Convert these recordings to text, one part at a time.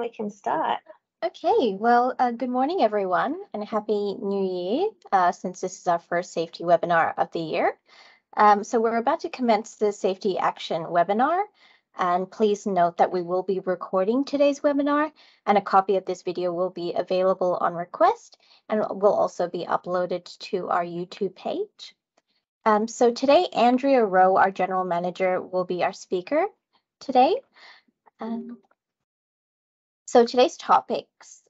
we can start. Okay, well, good morning, everyone, and Happy New Year, since this is our first safety webinar of the year. So we're about to commence the Safety Action webinar, and please note that we will be recording today's webinar, and a copy of this video will be available on request, and will also be uploaded to our YouTube page. So today, Andrea Rowe, our General Manager, will be our speaker today. So today's topics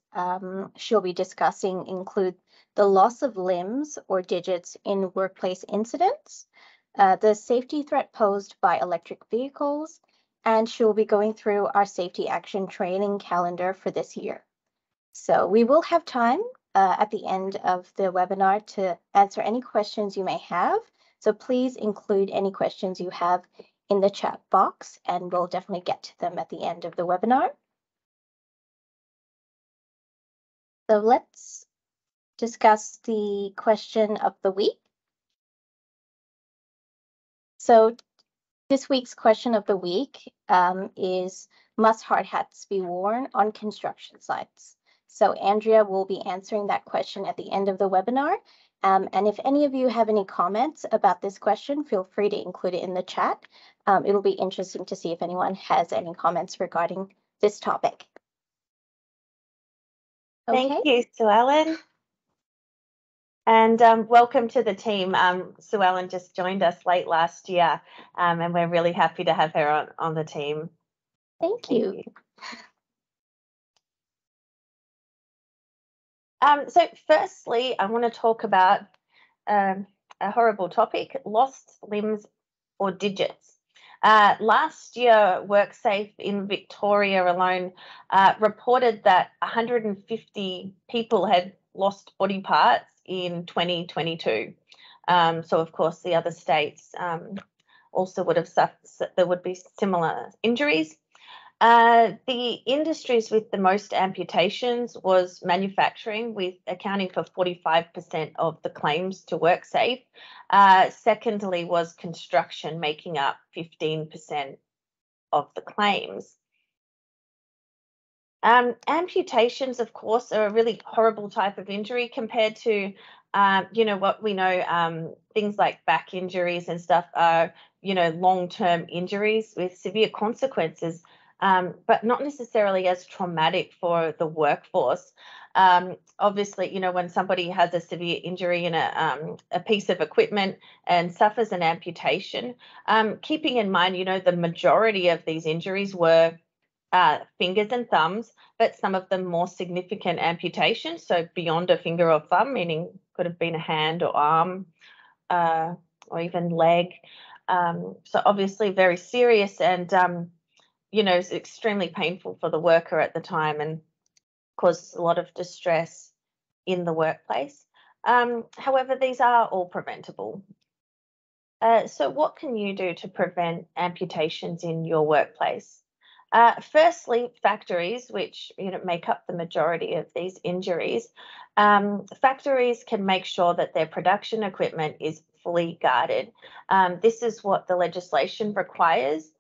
she'll be discussing include the loss of limbs or digits in workplace incidents, the safety threat posed by electric vehicles, and she'll be going through our safety action training calendar for this year. So we will have time at the end of the webinar to answer any questions you may have. So please include any questions you have in the chat box, and we'll definitely get to them at the end of the webinar. So let's discuss the question of the week. So this week's question of the week is, must hard hats be worn on construction sites? So Andrea will be answering that question at the end of the webinar. And if any of you have any comments about this question, feel free to include it in the chat. It'll be interesting to see if anyone has any comments regarding this topic. Okay. Thank you, Sue Ellen. And welcome to the team. Sue Ellen just joined us late last year, and we're really happy to have her on the team. Thank you. So firstly, I want to talk about a horrible topic, lost limbs or digits. Last year, WorkSafe in Victoria alone reported that 150 people had lost body parts in 2022. So, of course, the other states also would have suffered, there would be similar injuries. The industries with the most amputations was manufacturing, with accounting for 45% of the claims to WorkSafe. Secondly was construction, making up 15% of the claims. Amputations, of course, are a really horrible type of injury compared to, what we know, things like back injuries and stuff are, long-term injuries with severe consequences. But not necessarily as traumatic for the workforce. Obviously, when somebody has a severe injury in a piece of equipment and suffers an amputation, keeping in mind, the majority of these injuries were fingers and thumbs, but some of them more significant amputations, so beyond a finger or thumb, meaning could have been a hand or arm or even leg. So obviously very serious and it's extremely painful for the worker at the time and causes a lot of distress in the workplace. However, these are all preventable. So what can you do to prevent amputations in your workplace? Firstly, factories, which make up the majority of these injuries, factories can make sure that their production equipment is fully guarded. This is what the legislation requires.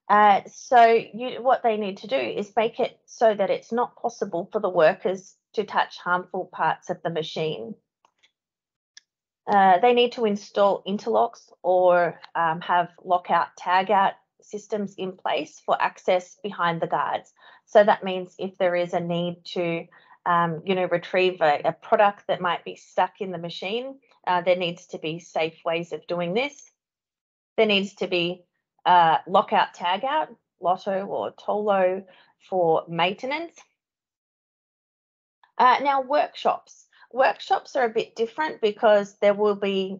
So what they need to do is make it so that it's not possible for the workers to touch harmful parts of the machine. They need to install interlocks or have lockout, tagout systems in place for access behind the guards. So that means if there is a need to, retrieve a product that might be stuck in the machine, there needs to be safe ways of doing this. There needs to be lockout, tagout, LOTO or TOLO for maintenance. Now, workshops. Workshops are a bit different because there will be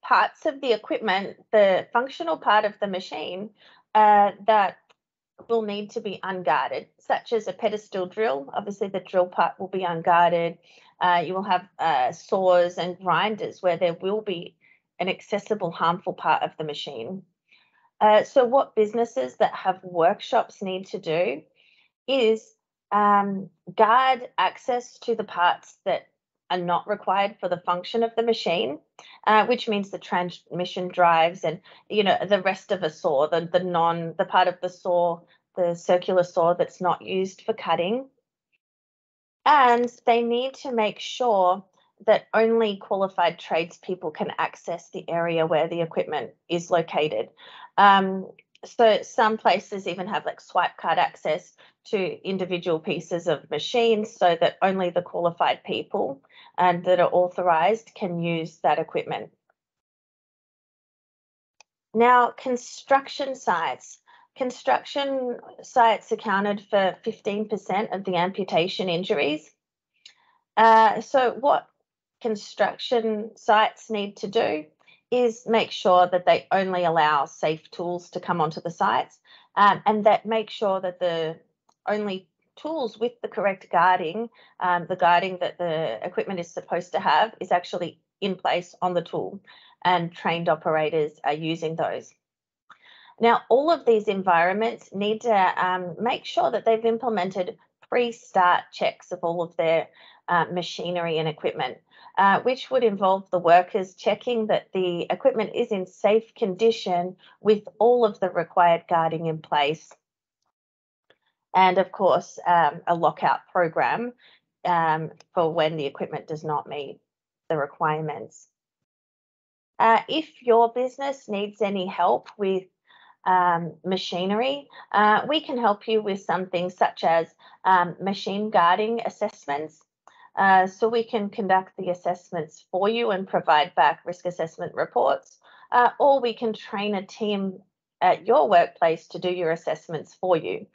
parts of the equipment, the functional part of the machine, that will need to be unguarded, such as a pedestal drill. Obviously, the drill part will be unguarded. You will have saws and grinders where there will be an accessible harmful part of the machine. So what businesses that have workshops need to do is guard access to the parts that are not required for the function of the machine, which means the transmission drives and the rest of a saw, the part of the saw the circular saw that's not used for cutting. And they need to make sure that only qualified tradespeople can access the area where the equipment is located. So some places even have like swipe card access to individual pieces of machines so that only the qualified people that are authorized can use that equipment. Now, construction sites. Construction sites accounted for 15% of the amputation injuries. So what construction sites need to do is make sure that they only allow safe tools to come onto the sites, and that make sure that the only tools with the correct guarding, the guarding that the equipment is supposed to have, is actually in place on the tool, and trained operators are using those. Now, all of these environments need to make sure that they've implemented pre-start checks of all of their machinery and equipment, which would involve the workers checking that the equipment is in safe condition with all of the required guarding in place. And of course, a lockout program for when the equipment does not meet the requirements. If your business needs any help with machinery, we can help you with some things such as machine guarding assessments. So we can conduct the assessments for you and provide back risk assessment reports, or we can train a team at your workplace to do your assessments for you.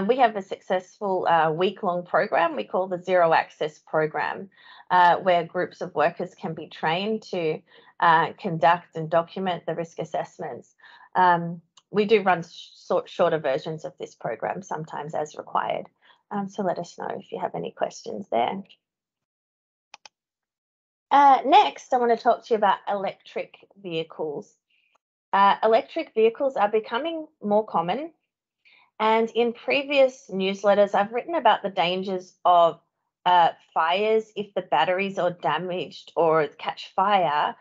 We have a successful week-long program we call the Zero Access Program, where groups of workers can be trained to conduct and document the risk assessments. We do run shorter versions of this program sometimes as required. So let us know if you have any questions there. Next, I want to talk to you about electric vehicles. Electric vehicles are becoming more common, and in previous newsletters, I've written about the dangers of fires if the batteries are damaged or catch fire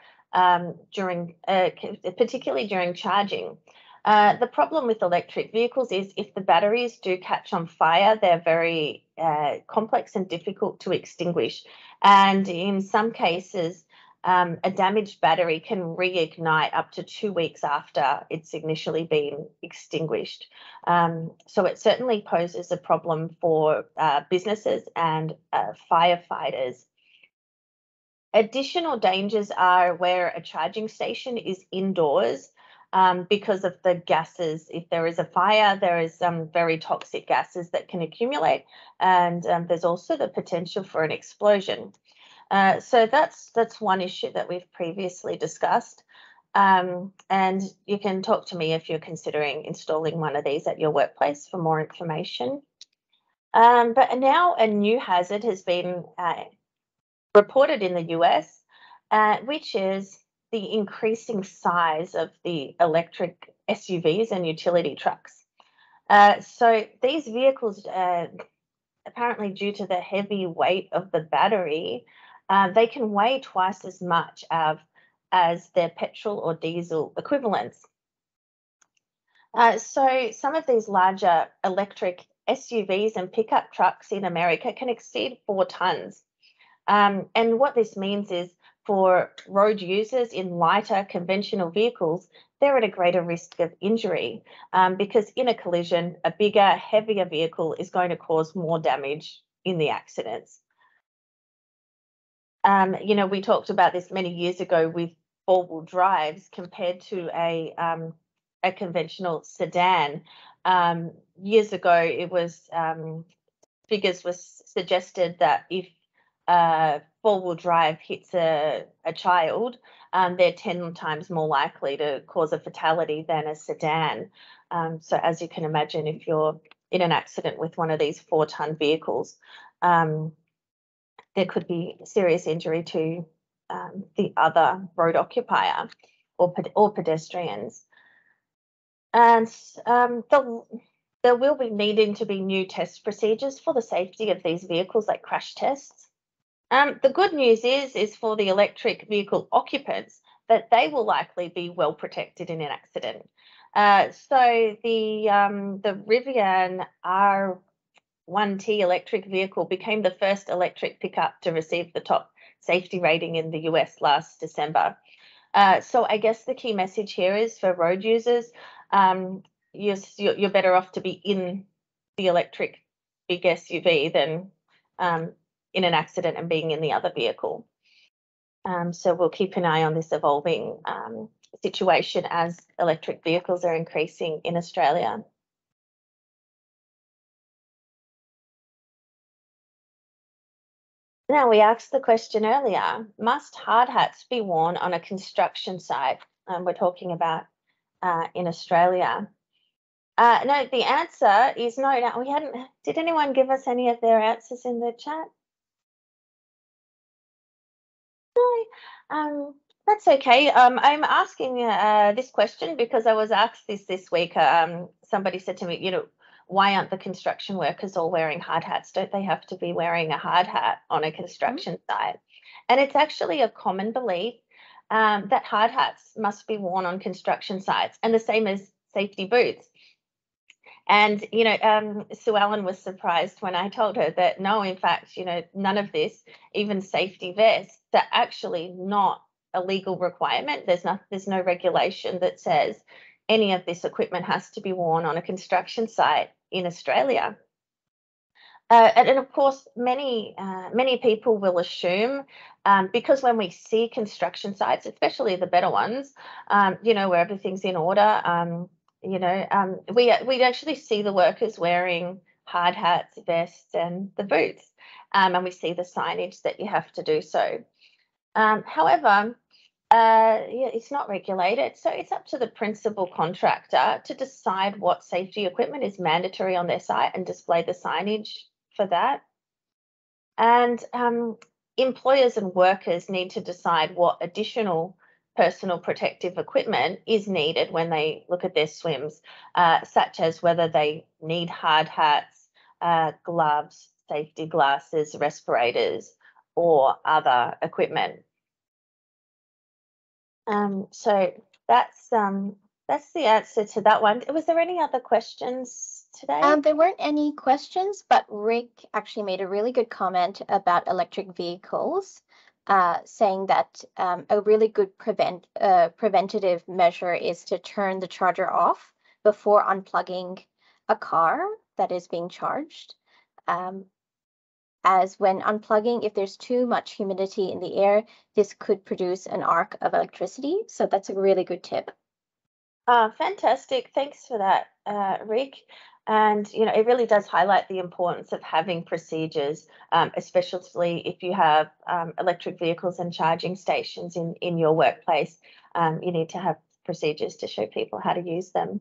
particularly during charging. The problem with electric vehicles is if the batteries do catch on fire, they're very complex and difficult to extinguish. And in some cases, a damaged battery can reignite up to 2 weeks after it's initially been extinguished. So it certainly poses a problem for businesses and firefighters. Additional dangers are where a charging station is indoors because of the gases. If there is a fire, there is some very toxic gases that can accumulate, and there's also the potential for an explosion. So that's one issue that we've previously discussed. And you can talk to me if you're considering installing one of these at your workplace for more information. But now a new hazard has been reported in the US, which is the increasing size of the electric SUVs and utility trucks. So these vehicles, apparently due to the heavy weight of the battery, they can weigh twice as much as their petrol or diesel equivalents. So some of these larger electric SUVs and pickup trucks in America can exceed 4 tons. And what this means is for road users in lighter conventional vehicles, they're at a greater risk of injury because in a collision, a bigger, heavier vehicle is going to cause more damage in the accidents. We talked about this many years ago with four-wheel drives compared to a conventional sedan. Years ago, it was figures was suggested that if four-wheel drive hits a child, they're 10 times more likely to cause a fatality than a sedan. So as you can imagine, if you're in an accident with one of these 4-ton vehicles, there could be serious injury to the other road occupier or pedestrians. And there will be needing to be new test procedures for the safety of these vehicles, like crash tests. The good news is for the electric vehicle occupants that they will likely be well protected in an accident. So the Rivian R1T electric vehicle became the first electric pickup to receive the top safety rating in the US last December. So I guess the key message here is for road users, you're better off to be in the electric big SUV than in an accident and being in the other vehicle. So we'll keep an eye on this evolving situation as electric vehicles are increasing in Australia. Now, we asked the question earlier, must hard hats be worn on a construction site? We're talking about in Australia. No, the answer is no. Now, we hadn't. Did anyone give us any of their answers in the chat? No. That's okay. I'm asking this question because I was asked this week. Somebody said to me, why aren't the construction workers all wearing hard hats? Don't they have to be wearing a hard hat on a construction site? And it's actually a common belief that hard hats must be worn on construction sites, and the same as safety boots. And, Sue Ellen was surprised when I told her that no, in fact, none of this, even safety vests, are actually not a legal requirement. There's no regulation that says any of this equipment has to be worn on a construction site in Australia. And of course, many people will assume, because when we see construction sites, especially the better ones, where everything's in order, we actually see the workers wearing hard hats, vests, and the boots, and we see the signage that you have to do so. However, it's not regulated, so it's up to the principal contractor to decide what safety equipment is mandatory on their site and display the signage for that. And employers and workers need to decide what additional personal protective equipment is needed when they look at their swims, such as whether they need hard hats, gloves, safety glasses, respirators, or other equipment. So that's the answer to that one. Was there any other questions today? There weren't any questions, but Rick actually made a really good comment about electric vehicles, saying that a really good preventative measure is to turn the charger off before unplugging a car that is being charged. As when unplugging, if there's too much humidity in the air, this could produce an arc of electricity. So that's a really good tip. Fantastic. Thanks for that, Rick. And, it really does highlight the importance of having procedures, especially if you have electric vehicles and charging stations in your workplace. You need to have procedures to show people how to use them.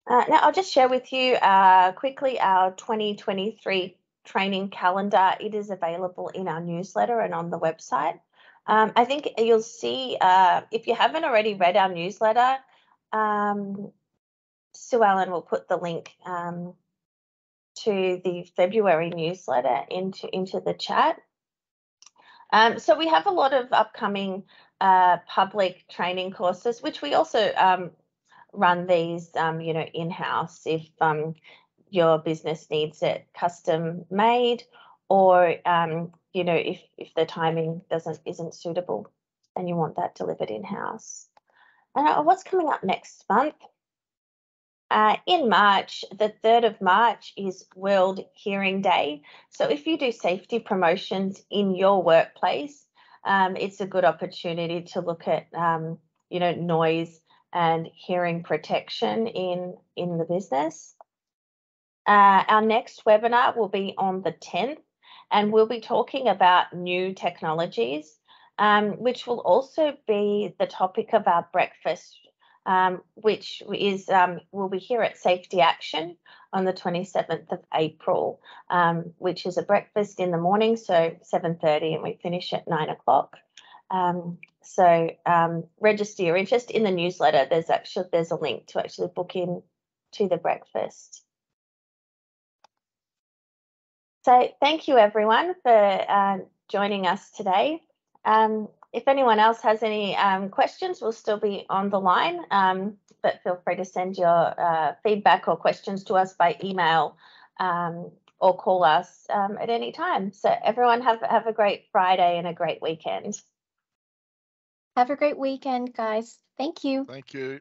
Now, I'll just share with you quickly our 2023 training calendar. It is available in our newsletter and on the website. I think you'll see, if you haven't already read our newsletter, Sue Ellen will put the link to the February newsletter into the chat. So we have a lot of upcoming public training courses, which we also run these, in-house if your business needs it custom made, or if the timing isn't suitable and you want that delivered in-house. And what's coming up next month? In March, the 3rd of March is World Hearing Day. So if you do safety promotions in your workplace, it's a good opportunity to look at, noise and hearing protection in the business. Our next webinar will be on the 10th, and we'll be talking about new technologies, which will also be the topic of our breakfast, which is we'll be here at Safety Action on the 27th of April, which is a breakfast in the morning, so 7:30, and we finish at 9 o'clock. So register your interest in the newsletter. There's a link to actually book in to the breakfast. So thank you everyone for joining us today. If anyone else has any questions, we'll still be on the line. but feel free to send your feedback or questions to us by email or call us at any time. So everyone have a great Friday and a great weekend. Have a great weekend, guys. Thank you. Thank you.